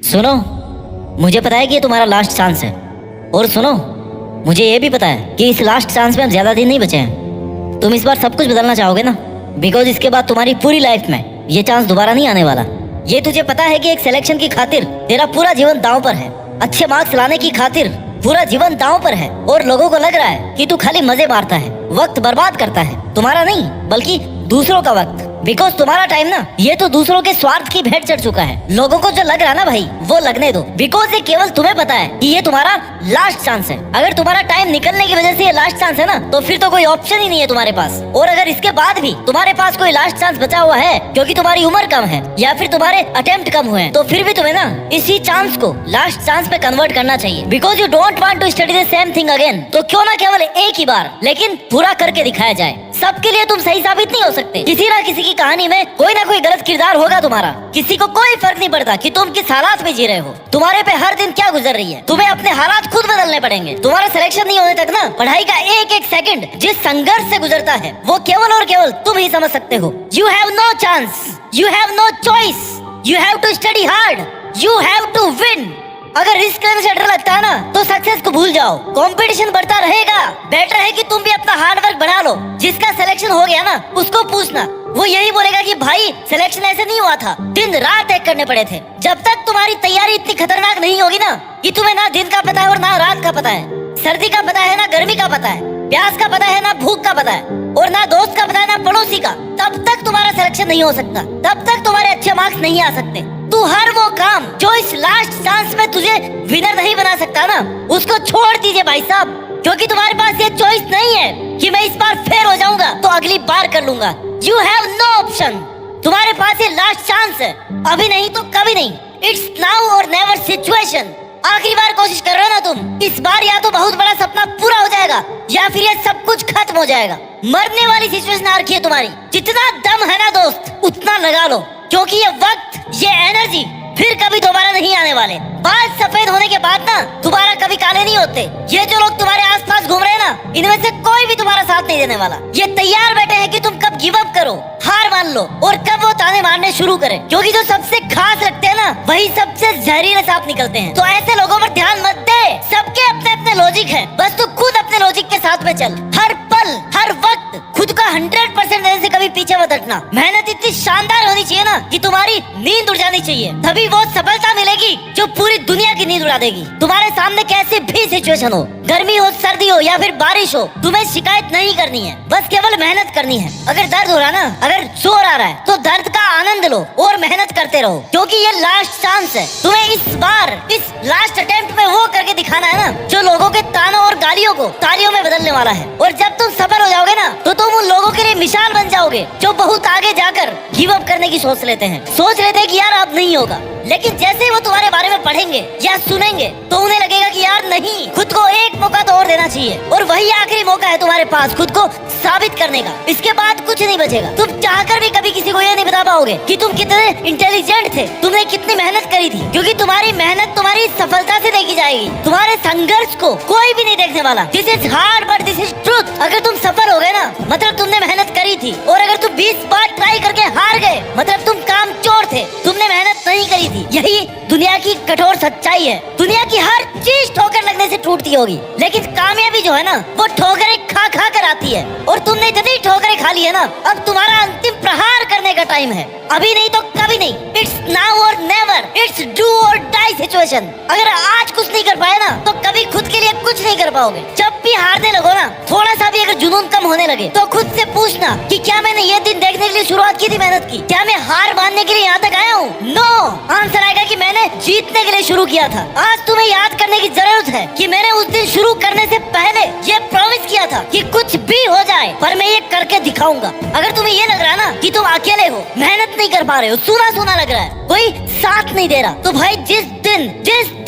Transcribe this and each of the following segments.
सुनो, मुझे पता है कि ये तुम्हारा लास्ट चांस है। और सुनो, मुझे ये भी पता है कि इस लास्ट चांस में अब ज्यादा दिन नहीं बचे हैं। तुम इस बार सब कुछ बदलना चाहोगे ना, बिकॉज इसके बाद तुम्हारी पूरी लाइफ में ये चांस दोबारा नहीं आने वाला। ये तुझे पता है कि एक सिलेक्शन की खातिर तेरा पूरा जीवन दांव पर है, अच्छे मार्क्स लाने की खातिर पूरा जीवन दांव पर है, और लोगों को लग रहा है कि तू खाली मजे मारता है, वक्त बर्बाद करता है। तुम्हारा नहीं बल्कि दूसरों का वक्त, बिकॉज तुम्हारा टाइम ना ये तो दूसरों के स्वार्थ की भेंट चढ़ चुका है। लोगों को जो लग रहा है ना भाई, वो लगने दो, बिकॉज ये केवल तुम्हें पता है कि ये तुम्हारा लास्ट चांस है। अगर तुम्हारा टाइम निकलने की वजह से ये लास्ट चांस है ना, तो फिर तो कोई ऑप्शन ही नहीं है तुम्हारे पास। और अगर इसके बाद भी तुम्हारे पास कोई लास्ट चांस बचा हुआ है क्योंकि तुम्हारी उम्र कम है या फिर तुम्हारे अटेम्प्ट कम हुए हैं, तो फिर भी तुम्हें ना इसी चांस को लास्ट चांस पे कन्वर्ट करना चाहिए, because you don't want to study the same thing again. तो क्यों ना केवल एक ही बार लेकिन पूरा करके दिखाया जाए। सबके लिए तुम सही साबित नहीं हो सकते, किसी ना किसी की कहानी में कोई ना कोई गलत किरदार होगा तुम्हारा। किसी को कोई फर्क नहीं पड़ता कि तुम किस हालात में जी रहे हो, तुम्हारे पे हर दिन क्या गुजर रही है। तुम्हें अपने हालात खुद बदलने पड़ेंगे। तुम्हारा सिलेक्शन नहीं होने तक ना पढ़ाई का एक एक सेकंड जिस संघर्ष से गुजरता है वो केवल और केवल तुम ही समझ सकते हो। You have no chance, you have no choice, you have to study hard, you have to win. अगर रिस्क लेने से डर लगता है ना तो सक्सेस को भूल जाओ। कंपटीशन बढ़ता रहेगा, बेटर है कि तुम भी अपना हार्ड वर्क बढ़ा लो। जिसका सिलेक्शन हो गया ना उसको पूछना, वो यही बोलेगा कि भाई सिलेक्शन ऐसे नहीं हुआ था, दिन रात एक करने पड़े थे। जब तक तुम्हारी तैयारी इतनी खतरनाक नहीं होगी ना कि तुम्हें ना दिन का पता है और ना रात का पता है, सर्दी का पता है ना गर्मी का पता है, प्यास का पता है ना भूख का पता है, और ना दोस्त का पता है ना पड़ोसी का, तब तक तुम्हारा सिलेक्शन नहीं हो सकता, तब तक तुम्हारे अच्छे मार्क्स नहीं आ सकते। तू हर वो काम जो इस लास्ट चांस में तुझे विनर नहीं बना सकता ना, उसको छोड़ दीजिए भाई साहब, क्योंकि तुम्हारे पास ये चॉइस नहीं है कि मैं इस बार फेल हो जाऊंगा तो अगली बार कर लूंगा। You have no option. तुम्हारे पास ये लास्ट चांस है, अभी नहीं तो कभी नहीं। इट्स नाउ और नेवर सिचुएशन। आखिरी बार कोशिश कर रहे हो ना तुम, इस बार या तो बहुत बड़ा सपना पूरा हो जाएगा या फिर ये सब कुछ खत्म हो जाएगा। मरने वाली सिचुएशन आ रखी है तुम्हारी। जितना दम है ना दोस्त उतना लगा लो, क्योंकि ये वक्त, ये एनर्जी फिर कभी दोबारा नहीं आने वाले। बाल सफेद होने के बाद ना दोबारा कभी काले नहीं होते। ये जो लोग तुम्हारे आसपास घूम रहे हैं ना, इनमें से कोई भी तुम्हारा साथ नहीं देने वाला। ये तैयार बैठे हैं कि तुम कब गिव अप करो, हार मान लो, और कब वो ताने मारने शुरू करें, क्योंकि जो सबसे खास लगते हैं ना वही सबसे जहरीले सांप निकलते हैं। तो ऐसे लोगों पर ध्यान मत दे, सबके अपने अपने लॉजिक है, बस तू खुद अपने लॉजिक के साथ में चल। हर पल हर वक्त खुद का 100% देने से कभी पीछे मत हटना। मेहनत इतनी शानदार होनी चाहिए ना कि तुम्हारी नींद उड़ जानी चाहिए, तभी वो सफलता मिलेगी जो पूरी दुनिया की नींद उड़ा देगी। तुम्हारे सामने कैसी भी सिचुएशन हो, गर्मी हो, सर्दी हो या फिर बारिश हो, तुम्हें शिकायत नहीं करनी है, बस केवल मेहनत करनी है। अगर दर्द हो रहा ना, अगर जोर आ रहा है तो दर्द का आनंद लो और मेहनत करते रहो, क्योंकि ये लास्ट चांस है। तुम्हें इस बार इस लास्ट अटेम्प्ट में वो करके दिखाना है ना जो लोगों के तानों और गालियों को तालियों में बदलने वाला है। और जब तुम सफल हो जाओगे ना तो तुम उन लोगों के लिए मिसाल बन जाओगे जो बहुत आगे जाकर गिव अप करने की सोच लेते हैं, सोच लेते हैं कि यार अब नहीं होगा। लेकिन जैसे ही वो तुम्हारे बारे में पढ़ेंगे या सुनेंगे तो उन्हें लगेगा कि यार नहीं, खुद को एक मौका तो और देना चाहिए, और वही आखिरी मौका है तुम्हारे पास खुद को साबित करने का। इसके बाद कुछ नहीं बचेगा। तुम चाहकर भी कभी किसी को ये नहीं बता पाओगे कि तुम कितने इंटेलिजेंट थे, तुमने कितनी मेहनत करी थी, क्योंकि तुम्हारी मेहनत तुम्हारी सफलता से देखी जाएगी। तुम्हारे संघर्ष को कोई भी नहीं देखने वाला। This is hard but this is truth. अगर तुम सफल हो गए ना मतलब तुमने मेहनत करी थी, और अगर तुम 20 बार ट्राई करके हार गए मतलब तुम कामचोर थे, तुमने मेहनत नहीं करी थी। यही दुनिया की कठोर सच्चाई है। दुनिया की हर चीज ठोकर लगने से टूटती होगी, लेकिन कामयाबी जो है ना वो ठोकरें खा खा कर आती है। और तुमने इतनी ठोकरें खा ली है ना, अब तुम्हारा अंतिम प्रहार करने का टाइम है। अभी नहीं तो कभी नहीं। इट्स नाउ और नेवर। इट्स डू और डाई सिचुएशन। अगर आज कुछ नहीं कर पाए ना तो कभी खुद के लिए कुछ नहीं कर पाओगे। जब भी हारने लगो ना, थोड़ा सा भी अगर जुनून कम होने लगे तो खुद से पूछना कि क्या मैंने ये दिन देखने के लिए शुरुआत की थी मेहनत की, क्या मैं हार मानने के लिए यहाँ तक आया हूँ? नो, आंसर आएगा कि मैंने जीतने के लिए शुरू किया था। आज तुम्हें याद करने की जरूरत है कि मैंने उस दिन शुरू करने से पहले ये प्रॉमिस किया था कि कुछ भी हो जाए पर मैं ये करके दिखाऊंगा। अगर तुम्हें ये लग रहा है ना कि तुम अकेले हो, मेहनत नहीं कर पा रहे हो, सूना सूना लग रहा है, कोई साथ नहीं दे रहा, तो भाई जिस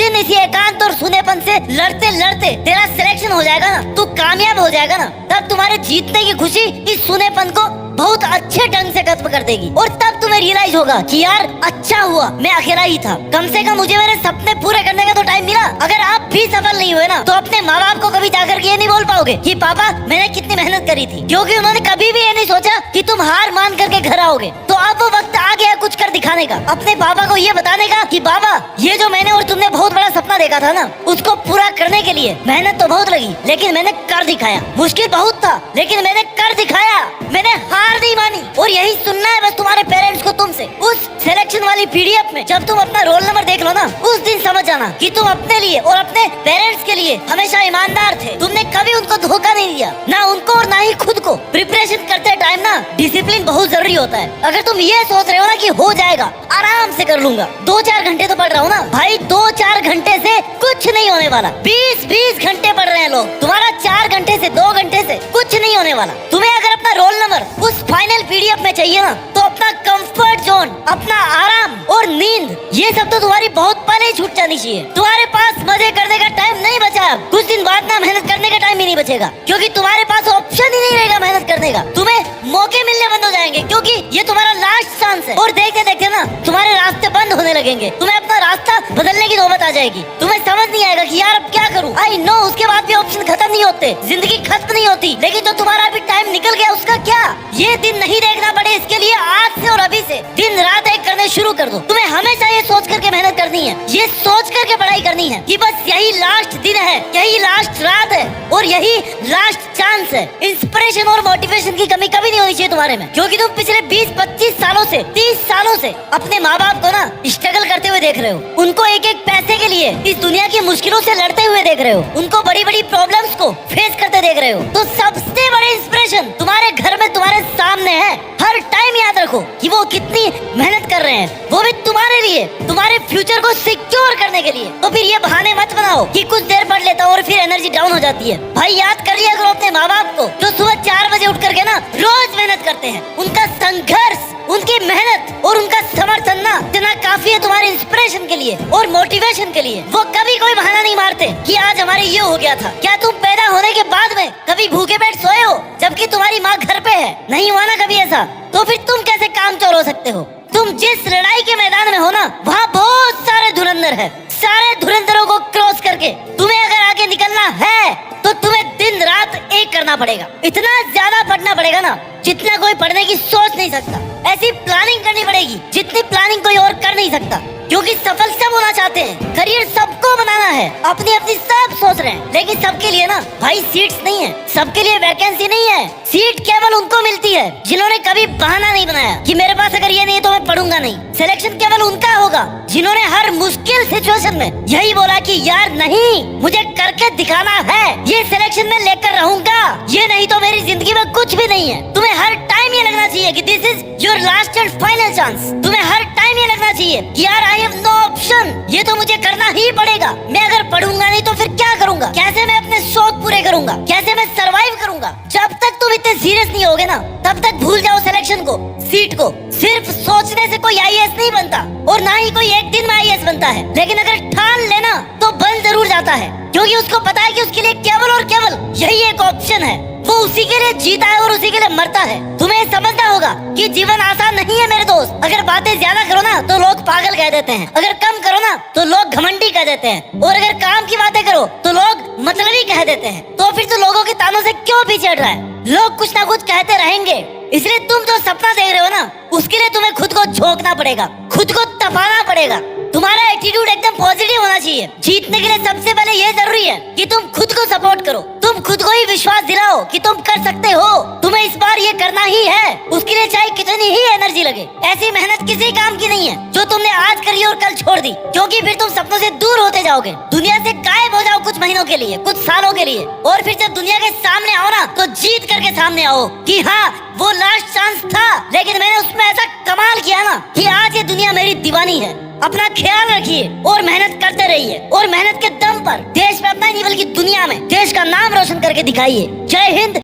दिन इसी एकांत और सुनेपन से लड़ते लड़ते तेरा सिलेक्शन हो जाएगा ना, तू कामयाब हो जाएगा ना, तब तुम्हारे जीतने की खुशी इस सुनेपन को बहुत अच्छे ढंग से खत्म कर देगी। और तब तुम्हें रियलाइज होगा कि यार अच्छा हुआ मैं अकेला ही था, कम से कम मुझे मेरे सपने पूरे करने का तो टाइम मिला। अगर आप भी सफल नहीं हुए ना तो अपने माँ बाप को कभी जाकर के ये नहीं बोल पाओगे कि पापा मैंने कितनी मेहनत करी थी, क्योंकि उन्होंने कभी भी ये नहीं सोचा कि तुम हार मान करके घर आओगे। तो अब वो वक्त आ गया कुछ कर दिखाने का, अपने पापा को ये बताने का कि बाबा ये जो मैंने और तुमने बहुत बड़ा सपना देखा था ना, उसको पूरा करने के लिए मेहनत तो बहुत लगी लेकिन मैंने कर दिखाया। मुश्किल बहुत था लेकिन मैंने कर दिखाया, मैंने हार नहीं मानी। और यही सुनना है बस तुम्हारे पेरेंट्स को तुमसे। उस सिलेक्शन वाली पीडीएफ में जब तुम अपना रोल नंबर देख लो ना, उस दिन समझ जाना कि तुम अपने लिए और अपने पेरेंट्स के लिए हमेशा ईमानदार थे। तुमने कभी उनको धोखा नहीं दिया, ना उनको और ना ही खुद को। प्रिपरेशन करते टाइम ना डिसिप्लिन बहुत जरूरी होता है। अगर तुम ये सोच रहे हो ना कि हो जाएगा, आराम से कर लूंगा, 2-4 घंटे तो पढ़ रहा हूँ ना भाई, 2-4 घंटे से कुछ नहीं होने वाला। 20-20 घंटे पढ़ रहे हैं लोग, तुम्हारा 4 घंटे से 2 घंटे से कुछ नहीं होने वाला। तुम्हें अगर अपना रोल नंबर उस फाइनल पीडीएफ में चाहिए ना, तो अपना कंफर्ट जोन, अपना आराम और नींद, ये सब तो तुम्हारी बहुत पहले ही छूट जानी चाहिए। तुम्हारे पास मजे करने का टाइम नहीं बचा। कुछ दिन बाद ना मेहनत करने का टाइम ही नहीं बचेगा, क्योंकि तुम्हारे पास ऑप्शन ही नहीं रहेगा मेहनत करने का। तुम्हें मौके मिलने बंद हो जाएंगे, क्योंकि ये तुम्हारा लास्ट चांस है। और देखते देखते ना तुम्हारे रास्ते बंद होने लगेंगे, तुम्हें अपना रास्ता बदलने की नौबत आ जाएगी। तुम्हें समझ नहीं आएगा कि यार अब क्या करूं। आई नो उसके बाद भी ऑप्शन खत्म नहीं होते, जिंदगी खत्म नहीं होती, लेकिन जो तुम्हारा अभी टाइम निकल गया उसका क्या। ये दिन नहीं देखना पड़े, इसके लिए आज से और अभी से दिन रात एक करने शुरू कर दो। तुम्हें हमेशा ये सोच करके मेहनत करनी है, ये सोच करके पढ़ाई करनी है कि बस यही लास्ट दिन है, यही लास्ट रात है और यही लास्ट चांस है। इंस्पिरेशन और मोटिवेशन की कमी कभी नहीं होनी चाहिए तुम्हारे में, क्योंकि तुम पिछले 20-25 सालों से 30 सालों से अपने माँ बाप को ना स्ट्रगल करते हुए देख रहे हो। उनको एक एक पैसे के लिए इस दुनिया की मुश्किलों से लड़ते हुए देख रहे हो, उनको बड़ी बड़ी प्रॉब्लम्स को फेस करते देख रहे हो। तो सबसे बड़े इंस्पिरेशन तुम्हारे घर में तुम्हारे सामने है। हर टाइम याद रखो कि वो कितनी मेहनत कर रहे हैं, वो भी तुम्हारे लिए, तुम्हारे फ्यूचर को सिक्योर करने के लिए। तो फिर ये बहाने मत बनाओ कि कुछ देर पढ़ लेता हूँ और फिर एनर्जी डाउन हो जाती है। भाई याद कर लिया करो अपने माँ बाप को, जो सुबह 4 बजे उठ करके ना रोज मेहनत करते हैं। उनका संघर्ष, उनकी मेहनत और उनका समर्थन ना इतना काफी है तुम्हारे इंस्पिरेशन के लिए और मोटिवेशन के लिए। वो कभी कोई बहाना नहीं मारते कि आज हमारे ये हो गया था। क्या तुम पैदा होने के बाद में कभी भूखे पेट सोए हो जबकि तुम्हारी माँ घर पे है? नहीं हुआ ना कभी ऐसा। तो फिर तुम कैसे काम चोर हो सकते हो? तुम जिस लड़ाई के मैदान में हो ना, वहाँ बहुत सारे धुरंधर है। सारे धुरंधरों को क्रॉस करके तुम्हें अगर आगे निकलना है तो तुम्हें दिन रात एक करना पड़ेगा। इतना ज्यादा पढ़ना पड़ेगा ना जितना कोई पढ़ने की सोच नहीं सकता। ऐसी प्लानिंग करनी पड़ेगी जितनी प्लानिंग कोई और कर नहीं सकता, क्योंकि सफल सब होना चाहते हैं, करियर सबको बनाना है, अपनी अपनी सब सोच रहे हैं, लेकिन सबके लिए ना भाई सीट्स नहीं है, सबके लिए वैकेंसी नहीं है। सीट केवल उनको मिलती है जिन्होंने कभी बहाना नहीं बनाया कि मेरे पास अगर ये नहीं है तो मैं पढ़ूंगा नहीं। सिलेक्शन केवल उनका होगा जिन्होंने हर मुश्किल सिचुएशन में यही बोला कि यार नहीं, मुझे करके दिखाना है, ये सिलेक्शन में लेकर रहूंगा, ये नहीं तो मेरी जिंदगी में कुछ भी नहीं है। तुम्हें हर टाइम ये लगना चाहिए कि this is your last and final chance. तुम्हें हर टाइम ये लगना चाहिए कि यार आई हैव नो ऑप्शन, ये तो मुझे करना ही पड़ेगा। मैं अगर पढ़ूंगा नहीं तो फिर क्या करूंगा? कैसे मैं अपने शौक पूरे करूंगा? कैसे मैं सरवाइव करूंगा? जब तक तुम इतने सीरियस नहीं होगे ना, तब तक भूल जाओ सिलेक्शन को, सीट को। सिर्फ सोचने से कोई आईएएस नहीं बनता और ना ही कोई एक दिन में आईएएस बनता है, लेकिन अगर ठान लेना तो बन जरूर जाता है, क्योंकि उसको पता है कि उसके लिए केवल और केवल यही एक ऑप्शन है। वो उसी के लिए जीता है और उसी के लिए मरता है। तुम्हें समझना होगा कि जीवन आसान नहीं है मेरे दोस्त। अगर बातें ज्यादा करो ना तो लोग पागल कह देते हैं, अगर कम करो ना तो लोग घमंडी कह देते हैं, और अगर काम की बातें करो तो लोग मतलबी कह देते हैं। तो फिर तो लोगों के तानों से क्यों पीछे हट रहा है? लोग कुछ ना कुछ कहते रहेंगे, इसलिए तुम जो सपना देख रहे हो ना, उसके लिए तुम्हें खुद को झोंकना पड़ेगा, खुद को तपाना पड़ेगा। तुम्हारा एटीट्यूड एकदम पॉजिटिव होना चाहिए। जीतने के लिए सबसे पहले ये जरूरी है कि तुम खुद को सपोर्ट करो, तुम खुद को ही विश्वास दिलाओ कि तुम कर सकते हो। तुम्हें इस बार ये करना ही है, उसके लिए चाहे कितनी ही एनर्जी लगे। ऐसी मेहनत किसी काम की नहीं है जो तुमने आज करी और कल छोड़ दी, क्योंकि फिर तुम सपनों से दूर होते जाओगे, दुनिया से गायब हो जाओ कुछ महीनों के लिए, कुछ सालों के लिए, और फिर जब दुनिया के सामने आओ ना तो जीत करके सामने आओ कि हाँ वो लास्ट चांस था, लेकिन मैंने उसमें ऐसा कमाल किया ना कि आज ये दुनिया मेरी दीवानी है। अपना ख्याल रखिए और मेहनत करते रहिए, और मेहनत के दम पर देश में अपना ही नहीं बल्कि दुनिया में देश का नाम रोशन करके दिखाइए। जय हिंद।